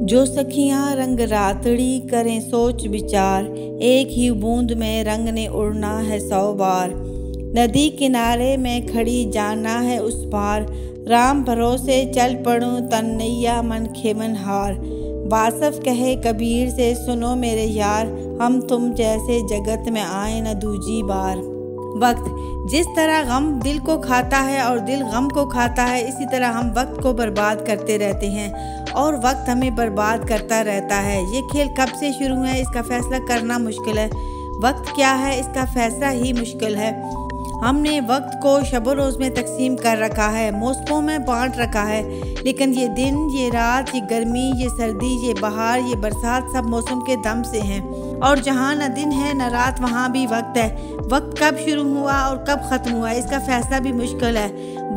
जो सखियां रंग रातड़ी करें सोच विचार, एक ही बूंद में रंग ने उड़ना है 100 बार। नदी किनारे में खड़ी जाना है उस पार, राम भरोसे चल पड़ूं तन नैया मन खेमन हार। बासफ कहे कबीर से सुनो मेरे यार, हम तुम जैसे जगत में आए न दूजी बार। वक्त जिस तरह गम दिल को खाता है और दिल गम को खाता है, इसी तरह हम वक्त को बर्बाद करते रहते हैं और वक्त हमें बर्बाद करता रहता है। ये खेल कब से शुरू है इसका फैसला करना मुश्किल है। वक्त क्या है इसका फैसला ही मुश्किल है। हमने वक्त को शब रोज़ में तकसीम कर रखा है, मौसमों में बांट रखा है, लेकिन ये दिन, ये रात, ये गर्मी, ये सर्दी, ये बहार, ये बरसात सब मौसम के दम से हैं। और जहाँ न दिन है न रात वहाँ भी वक्त है। वक्त कब शुरू हुआ और कब ख़त्म हुआ इसका फैसला भी मुश्किल है।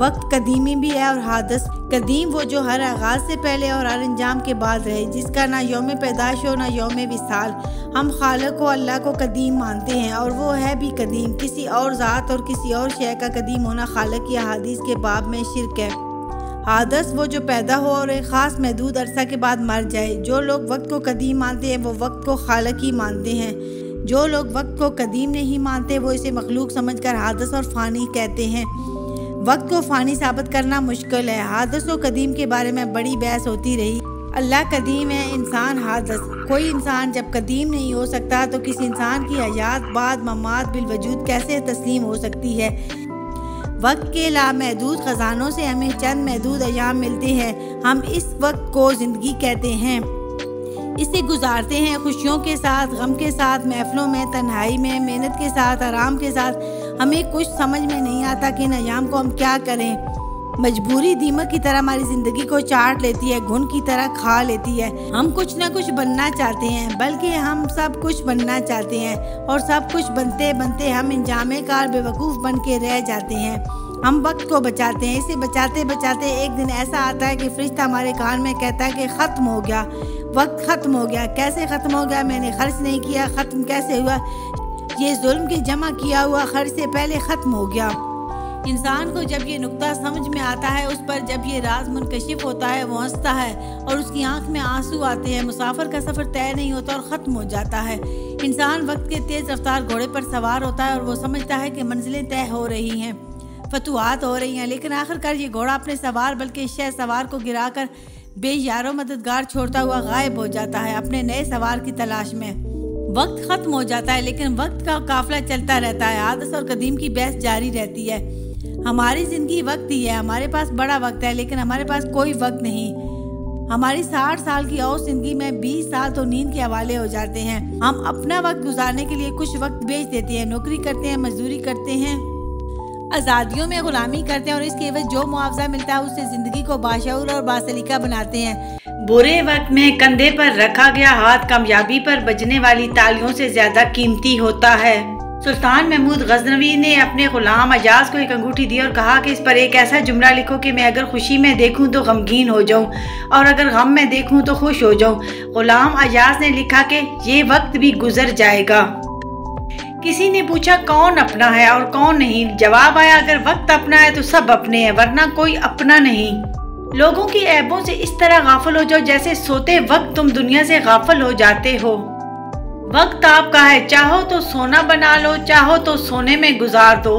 वक्त कदीमी भी है और हादस। कदीम वो जो हर आगाज़ से पहले और हर अंजाम के बाद रहे, जिसका ना यौम पैदाश हो ना यौम विसाल। हम खालिक को अल्लाह को कदीम मानते हैं और वो है भी कदीम। किसी और ज़ात और किसी और शय का कदीम होना खालिक की अहादीस के बाब में शिरक है। हादस वो जो पैदा हो और एक ख़ास महदूद अरसा के बाद मर जाए। जो लोग वक्त को कदीम मानते हैं वो वक्त को खालिक ही मानते हैं। जो लोग वक्त को कदीम नहीं मानते वो इसे मखलूक समझकर हादस और फ़ानी कहते हैं। वक्त को फ़ानी साबित करना मुश्किल है। हादस और कदीम के बारे में बड़ी बहस होती रही। अल्लाह कदीम है, इंसान हादस। कोई इंसान जब कदीम नहीं हो सकता तो किसी इंसान की हयात बाद ममात बिलवजूद कैसे तस्लीम हो सकती है। वक्त के लामहदूद ख़जानों से हमें चंद महदूद अयाम मिलते हैं। हम इस वक्त को ज़िंदगी कहते हैं। इसे गुजारते हैं खुशियों के साथ, गम के साथ, महफिलों में, तन्हाई में, मेहनत के साथ, आराम के साथ। हमें कुछ समझ में नहीं आता कि इन अयाम को हम क्या करें। मजबूरी दीमक की तरह हमारी ज़िंदगी को चाट लेती है, घुन की तरह खा लेती है। हम कुछ ना कुछ बनना चाहते हैं, बल्कि हम सब कुछ बनना चाहते हैं और सब कुछ बनते बनते हम इंजामे कार बेवकूफ़ बन के रह जाते हैं। हम वक्त को बचाते हैं। इसे बचाते बचाते एक दिन ऐसा आता है कि फरिश्ता हमारे कान में कहता है कि ख़त्म हो गया, वक्त ख़त्म हो गया। कैसे ख़त्म हो गया? मैंने खर्च नहीं किया, ख़त्म कैसे हुआ? ये जुल्म के जमा किया हुआ खर्च से पहले ख़त्म हो गया। इंसान को जब ये नुक्ता समझ में आता है, उस पर जब ये राज मुनकशिफ होता है, वो हंसता है और उसकी आंख में आंसू आते हैं। मुसाफिर का सफ़र तय नहीं होता और ख़त्म हो जाता है। इंसान वक्त के तेज़ रफ्तार घोड़े पर सवार होता है और वो समझता है कि मंजिलें तय हो रही हैं, फतुहात हो रही हैं, लेकिन आखिरकार ये घोड़ा अपने सवार बल्कि शह सवार को गिराकर बेयारो मददगार छोड़ता हुआ गायब हो जाता है अपने नए सवार की तलाश में। वक्त ख़त्म हो जाता है, लेकिन वक्त का काफिला चलता रहता है। हादस और कदीम की बहस जारी रहती है। हमारी ज़िंदगी वक्त ही है। हमारे पास बड़ा वक्त है, लेकिन हमारे पास कोई वक्त नहीं। हमारी 60 साल की और ज़िंदगी में 20 साल तो नींद के हवाले हो जाते हैं। हम अपना वक्त गुजारने के लिए कुछ वक्त बेच देते हैं, नौकरी करते हैं, मजदूरी करते हैं, आज़ादियों में गुलामी करते हैं और इसके एवज जो मुआवजा मिलता है उससे ज़िंदगी को बाशऊर और बासलीका बनाते हैं। बुरे वक्त में कंधे पर रखा गया हाथ कामयाबी पर बजने वाली तालियों से ज़्यादा कीमती होता है। सुल्तान महमूद गजनवी ने अपने गुलाम अजाज को एक अंगूठी दी और कहा कि इस पर एक ऐसा जुमला लिखो कि मैं अगर खुशी में देखूं तो गमगीन हो जाऊं और अगर गम में देखूं तो खुश हो जाऊं। गुलाम अजाज ने लिखा कि ये वक्त भी गुजर जाएगा। किसी ने पूछा कौन अपना है और कौन नहीं। जवाब आया अगर वक्त अपना है तो सब अपने हैं, वरना कोई अपना नहीं। लोगों की ऐबों से इस तरह गाफिल हो जाओ जैसे सोते वक्त तुम दुनिया से गाफिल हो जाते हो। वक्त आपका है, चाहो तो सोना बना लो, चाहो तो सोने में गुजार दो।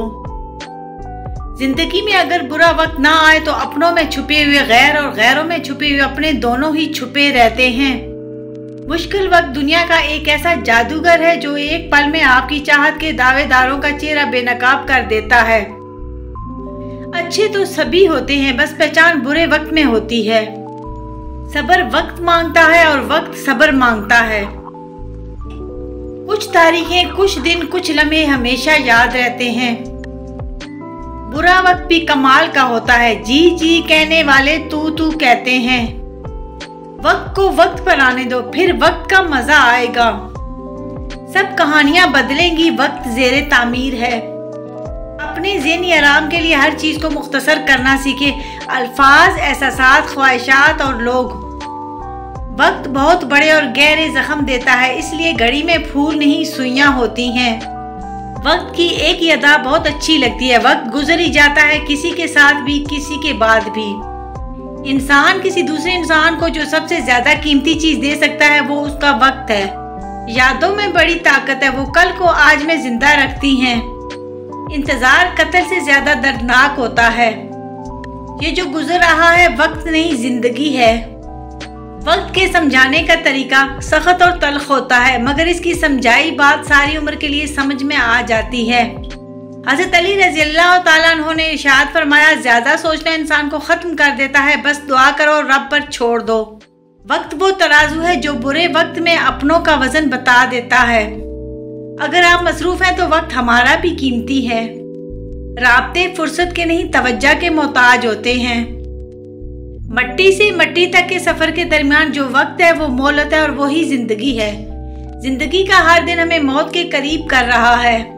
जिंदगी में अगर बुरा वक्त ना आए तो अपनों में छुपे हुए गैर और गैरों में छुपे हुए अपने दोनों ही छुपे रहते हैं। मुश्किल वक्त दुनिया का एक ऐसा जादूगर है जो एक पल में आपकी चाहत के दावेदारों का चेहरा बेनकाब कर देता है। अच्छे तो सभी होते हैं, बस पहचान बुरे वक्त में होती है। सब्र वक्त मांगता है और वक्त सब्र मांगता है। कुछ तारीखें, कुछ दिन, कुछ लम्हे हमेशा याद रहते हैं। बुरा वक्त भी कमाल का होता है। जी जी कहने वाले तू तू कहते हैं। वक्त को वक्त पर आने दो, फिर वक्त का मजा आएगा। सब कहानियां बदलेंगी, वक्त ज़ेरे तामीर है। अपने ज़हनी आराम के लिए हर चीज़ को मुख्तसर करना सीखे। अल्फाज, एहसासात, ख्वाहिशात और लोग। वक्त बहुत बड़े और गहरे जख्म देता है, इसलिए घड़ी में फूल नहीं सुइयां होती हैं। वक्त की एक ही अदा बहुत अच्छी लगती है। वक्त गुजर ही जाता है, किसी के साथ भी, किसी के बाद भी। इंसान किसी दूसरे इंसान को जो सबसे ज्यादा कीमती चीज दे सकता है वो उसका वक्त है। यादों में बड़ी ताकत है, वो कल को आज में जिंदा रखती हैं। इंतजार कत्ल से ज्यादा दर्दनाक होता है। ये जो गुजर रहा है वक्त नहीं जिंदगी है। वक्त के समझाने का तरीका सख्त और तल्ख होता है, मगर इसकी समझाई बात सारी उम्र के लिए समझ में आ जाती है। हज़रत अली रज़ियल्लाहु ताला अन्हु ने इरशाद फरमाया, ज्यादा सोचना इंसान को खत्म कर देता है, बस दुआ करो और रब पर छोड़ दो। वक्त वो तराजू है जो बुरे वक्त में अपनों का वजन बता देता है। अगर आप मसरूफ हैं तो वक्त हमारा भी कीमती है। राब्ते फुर्सत के नहीं तवज्जो के मोहताज होते हैं। मट्टी से मट्टी तक के सफर के दरमियान जो वक्त है वो मोहलत है और वही जिंदगी है। जिंदगी का हर दिन हमें मौत के करीब कर रहा है।